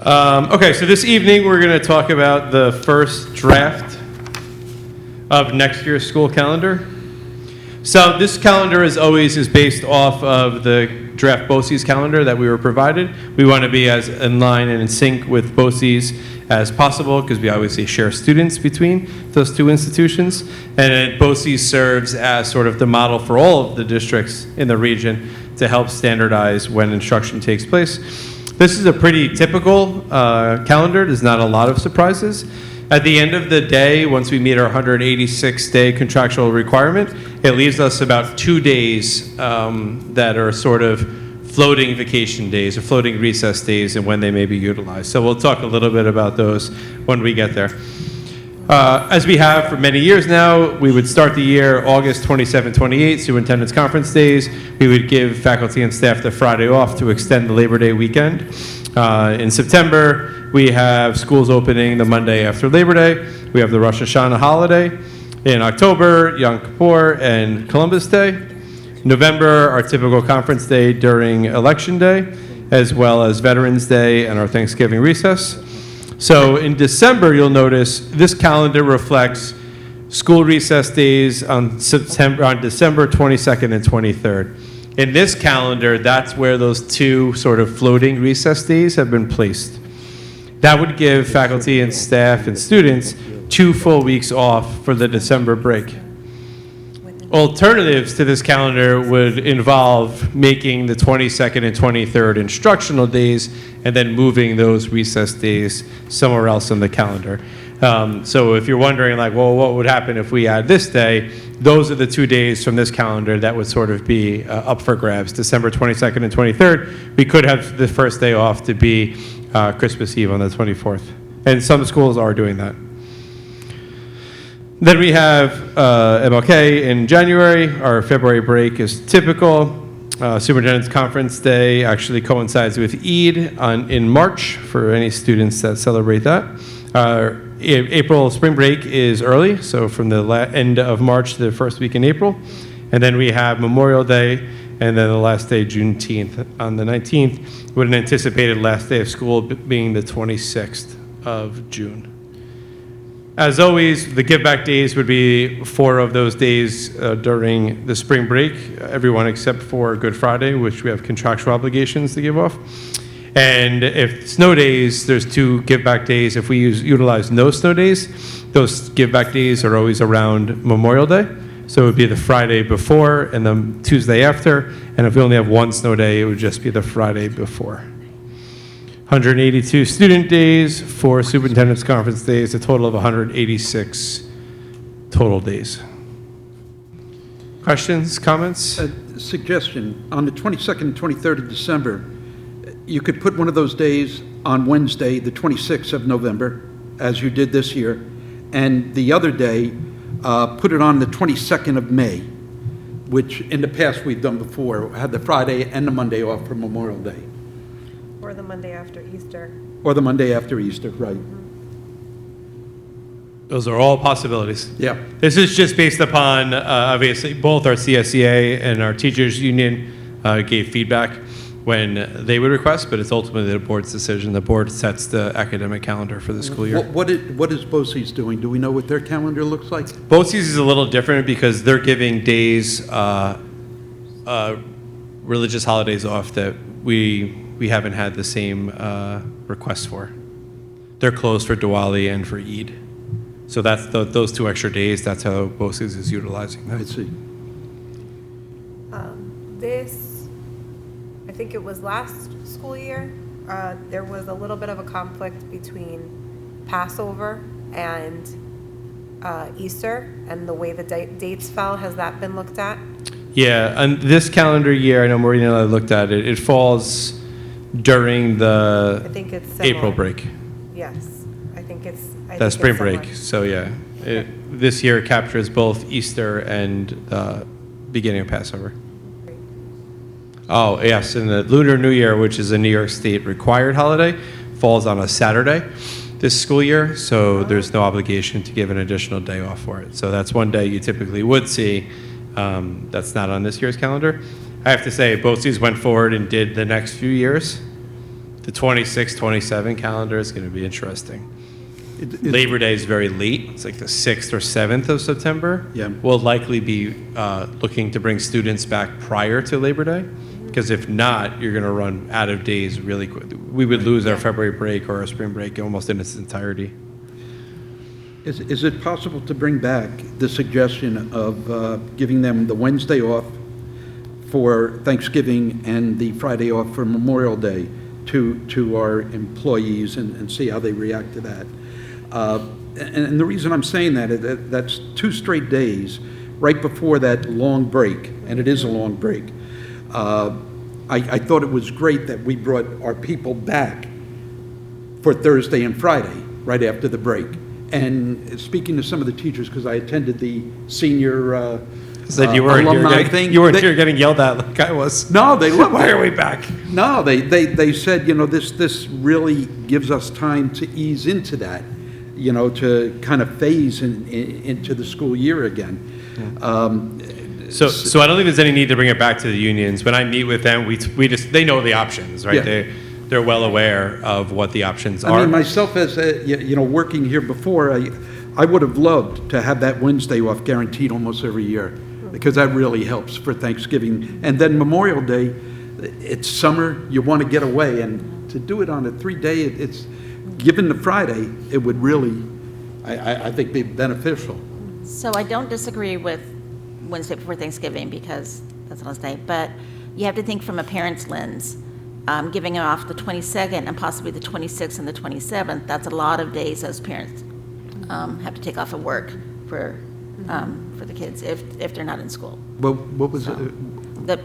Okay, so this evening we're going to talk about the first draft of next year's school calendar. So this calendar, as always, is based off of the draft BOCES calendar that we were provided. We want to be as in line and in sync with BOCES as possible because we obviously share students between those two institutions. And BOCES serves as sort of the model for all of the districts in the region to help standardize when instruction takes place. This is a pretty typical calendar. There's not a lot of surprises. At the end of the day, once we meet our 186-day contractual requirement, it leaves us about 2 days that are sort of floating vacation days or floating recess days and when they may be utilized. So we'll talk a little bit about those when we get there. As we have for many years now, we would start the year August 27, 28, Superintendent's Conference Days. We would give faculty and staff the Friday off to extend the Labor Day weekend. In September, we have schools opening the Monday after Labor Day. We have the Rosh Hashanah holiday. In October, Yom Kippur and Columbus Day. November, our typical conference day during Election Day, as well as Veterans Day and our Thanksgiving recess. So in December, you'll notice this calendar reflects school recess days on December 22nd and 23rd. In this calendar, that's where those two sort of floating recess days have been placed. That would give faculty and staff and students 2 full weeks off for the December break. Alternatives to this calendar would involve making the 22nd and 23rd instructional days and then moving those recess days somewhere else on the calendar. So if you're wondering, like, well, what would happen if we add this day? Those are the 2 days from this calendar that would sort of be up for grabs, December 22nd and 23rd. We could have the first day off to be Christmas Eve on the 24th. And some schools are doing that. Then we have MLK in January. Our February break is typical. Superintendent's Conference Day actually coincides with Eid in March for any students that celebrate that. April spring break is early, so from the end of March to the first week in April. And then we have Memorial Day, and then the last day, Juneteenth, on the 19th, with an anticipated last day of school being the 26th of June. As always, the give back days would be 4 of those days during the spring break, everyone except for Good Friday, which we have contractual obligations to give off. And if snow days, there's 2 give back days. If we utilize no snow days, those give back days are always around Memorial Day. So it would be the Friday before and the Tuesday after. And if we only have 1 snow day, it would just be the Friday before. 182 student days, 4 superintendent's conference days, a total of 186 total days. Questions, comments? Suggestion, on the 22nd and 23rd of December, you could put one of those days on Wednesday, the 26th of November, as you did this year, and the other day, put it on the 22nd of May, which in the past we've done before, had the Friday and the Monday off for Memorial Day. Or the Monday after Easter. Or the Monday after Easter, right. Those are all possibilities. Yeah. This is just based upon, obviously, both our CSEA and our teachers union gave feedback when they would request, but it's ultimately the board's decision. The board sets the academic calendar for the school year. What is BOCES doing? Do we know what their calendar looks like? BOCES is a little different because they're giving days, religious holidays off that we haven't had the same requests for. They're closed for Diwali and for Eid. So that's those 2 extra days, that's how BOCES is utilizing that. I see. I think it was last school year, there was a little bit of a conflict between Passover and Easter and the way the dates fell. Has that been looked at? Yeah, and this calendar year, I know Maureen and I looked at it, it falls during the I think it's similar. April break. Yes, I think it's The spring similar. break, so yeah. This year captures both Easter and the beginning of Passover. Oh, yes, and the Lunar New Year, which is a New York State required holiday, falls on a Saturday this school year, so there's no obligation to give an additional day off for it. So that's one day you typically would see that's not on this year's calendar. I have to say, BOCES went forward and did the next few years. The 26, 27 calendar is going to be interesting. It- Labor Day is very late. It's like the 6th or 7th of September. Yeah. We'll likely be looking to bring students back prior to Labor Day, because if not, you're going to run out of days really quick. We would lose our February break or our spring break almost in its entirety. Is it possible to bring back the suggestion of giving them the Wednesday off for Thanksgiving and the Friday off for Memorial Day to our employees and see how they react to that? And the reason I'm saying that is that's 2 straight days right before that long break, and it is a long break. I thought it was great that we brought our people back for Thursday and Friday, right after the break. And speaking to some of the teachers, because I attended the senior Said you weren't here alumni getting, thing. you weren't They- here getting yelled at like I was. No, they love Why are we back? No, they said, you know, this really gives us time to ease into that, you know, to kind of phase into the school year again. So I don't think there's any need to bring it back to the unions. When I meet with them, we just, they know the options, right? Yeah. They're well aware of what the options I are. mean, myself as, you know, working here before, I would have loved to have that Wednesday off guaranteed almost every year, because that really helps for Thanksgiving. And then Memorial Day, it's summer, you want to get away, and to do it on a 3-day, it's, given the Friday, it would really, I think, be beneficial. So I don't disagree with Wednesday before Thanksgiving because that's on a day, but you have to think from a parent's lens. Giving off the 22nd and possibly the 26th and the 27th, that's a lot of days those parents have to take off of work for the kids if they're not in school. Well, what was it?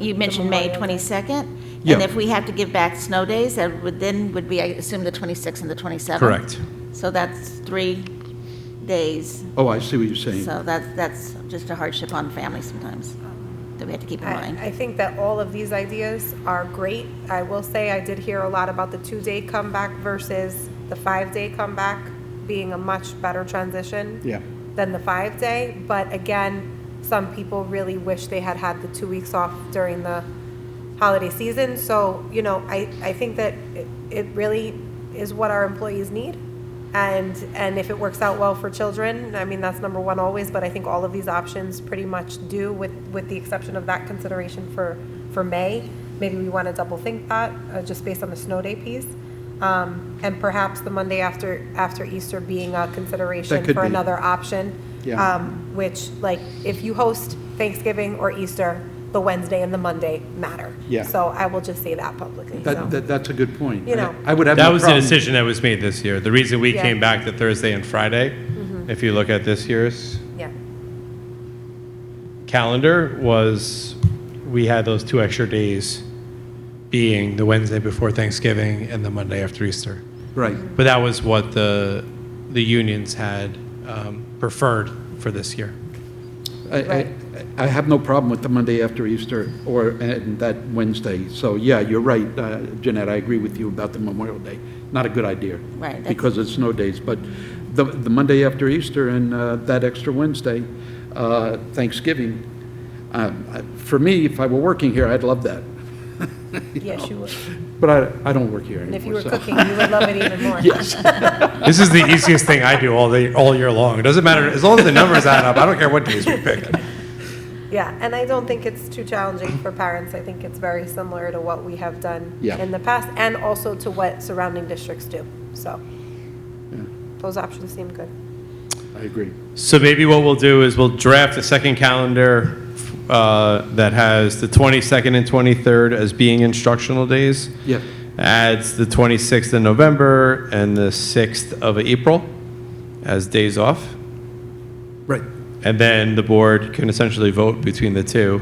You mentioned May Memorial Day. 22nd, Yeah. and if we have to give back snow days, that would be, I assume, the 26th and the 27th. Correct. So that's 3 days. Oh, I see what you're saying. So that's just a hardship on families sometimes that we have to keep in mind. I think that all of these ideas are great. I will say I did hear a lot about the 2-day comeback versus the 5-day comeback being a much better transition Yeah. than the 5-day. But again, some people really wish they had had the 2 weeks off during the holiday season. So, you know, I think that it really is what our employees need. And if it works out well for children, I mean, that's number one always, but I think all of these options pretty much do, with the exception of that consideration for May. Maybe we want to double think that, just based on the snow day piece. And perhaps the Monday after Easter being a consideration That could for be. another option. Yeah. Which, like, if you host Thanksgiving or Easter, the Wednesday and the Monday matter. Yeah. So I will just say that publicly, so. That's a good point. You know. I would have That no was the problem. decision that was made this year. The reason we Yeah. came back to Thursday and Friday, if you look at this year's Yeah, calendar, was we had those 2 extra days being the Wednesday before Thanksgiving and the Monday after Easter. Right. But that was what the unions had preferred for this year. I have no problem with the Monday after Easter and that Wednesday. So, yeah, you're right, Jeanette, I agree with you about the Memorial Day. Not a good idea. Right, that's- Because it's snow days. But the Monday after Easter and that extra Wednesday, Thanksgiving, for me, if I were working here, I'd love that. yes, you would. But I don't work here And if you anymore, were so. cooking, you would love it even more. Yes. This is the easiest thing I do all year long. It doesn't matter, as long as the numbers add up, I don't care what days we pick. Yeah, and I don't think it's too challenging for parents. I think it's very similar to what we have done Yeah. in the past, and also to what surrounding districts do. So Yeah, those options seem good. I agree. So maybe what we'll do is we'll draft a second calendar that has the 22nd and 23rd as being instructional days. Yeah. Adds the 26th of November and the 6th of April as days off. Right. And then the board can essentially vote between the two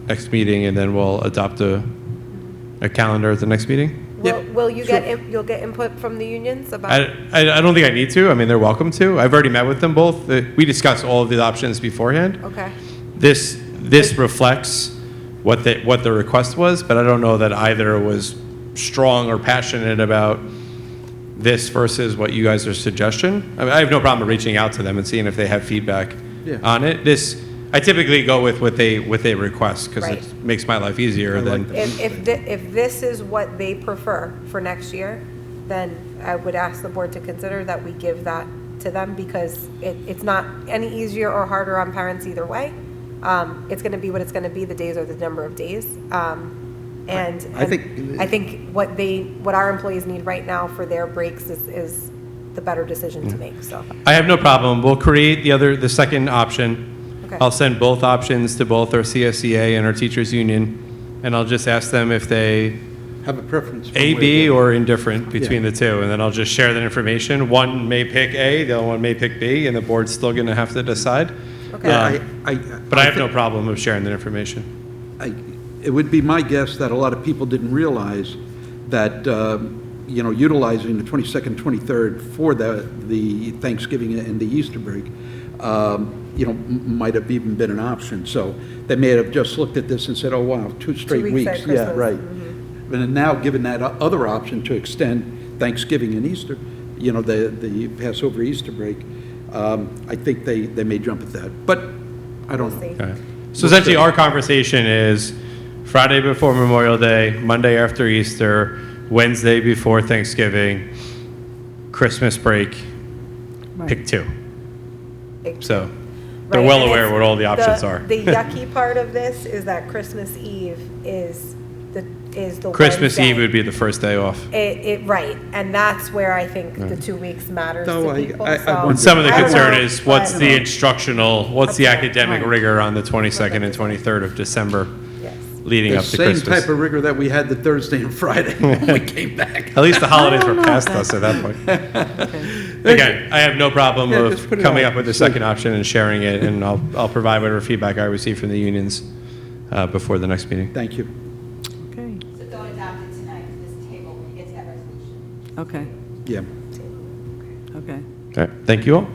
next meeting, and then we'll adopt a calendar at the next meeting. Yep, Will you sure. you'll get input from the unions about? I don't think I need to. I mean, they're welcome to. I've already met with them both. We discussed all of the options beforehand. Okay, This reflects what the request was, but I don't know that either was strong or passionate about this versus what you guys are suggesting. I mean, I have no problem reaching out to them and seeing if they have feedback Yeah. on it. This, I typically go with what they request, because Right. it makes my life easier I than. like that. If this is what they prefer for next year, then I would ask the board to consider that we give that to them, because it's not any easier or harder on parents either way. It's gonna be what it's gonna be, the days are the number of days. And I think- I think what our employees need right now for their breaks is the better decision to make, so. I have no problem. We'll create the second option. Okay. I'll send both options to both our CSEA and our teachers union, and I'll just ask them if they Have a preference. A, one way B, the or indifferent between Yeah. the two, and then I'll just share that information. One may pick A, the other one may pick B, and the board's still going to have to decide. Okay. Yeah, But I have no think- problem with sharing that information. It would be my guess that a lot of people didn't realize that, utilizing the 22nd, 23rd for the Thanksgiving and the Easter break, might have even been an option. So they may have just looked at this and said, oh, wow, 2 straight 2 weeks at weeks. Yeah, Christmas. right. And now, given that other option to extend Thanksgiving and Easter, the Passover Easter break, I think they may jump at that. But I don't We'll know. see. Okay. So essentially, our conversation is Friday before Memorial Day, Monday after Easter, Wednesday before Thanksgiving, Christmas break, pick two. So they're Right, well and aware it's- what all the options are. The yucky part of this is that Christmas Eve is the Christmas Wednesday. Eve would be the first day off. Right, and that's where I think the 2 weeks matters No, to I- people, I so. wonder- Some of the I don't concern know, is what's but- the instructional, what's the Okay. academic Right. rigor on the 22nd and 23rd of December Yes. leading The up to same Christmas? type of rigor that we had the Thursday and Friday when we came back. At least the holidays were know past if us at that point. Okay. Again, I have no problem Yeah, just put with it coming out. up with the second option and sharing it, and I'll provide whatever feedback I receive from the unions before the next meeting. Thank you. Okay, So don't adopt it tonight, this table when you get to that resolution. okay, Yeah. okay. All right, thank you all.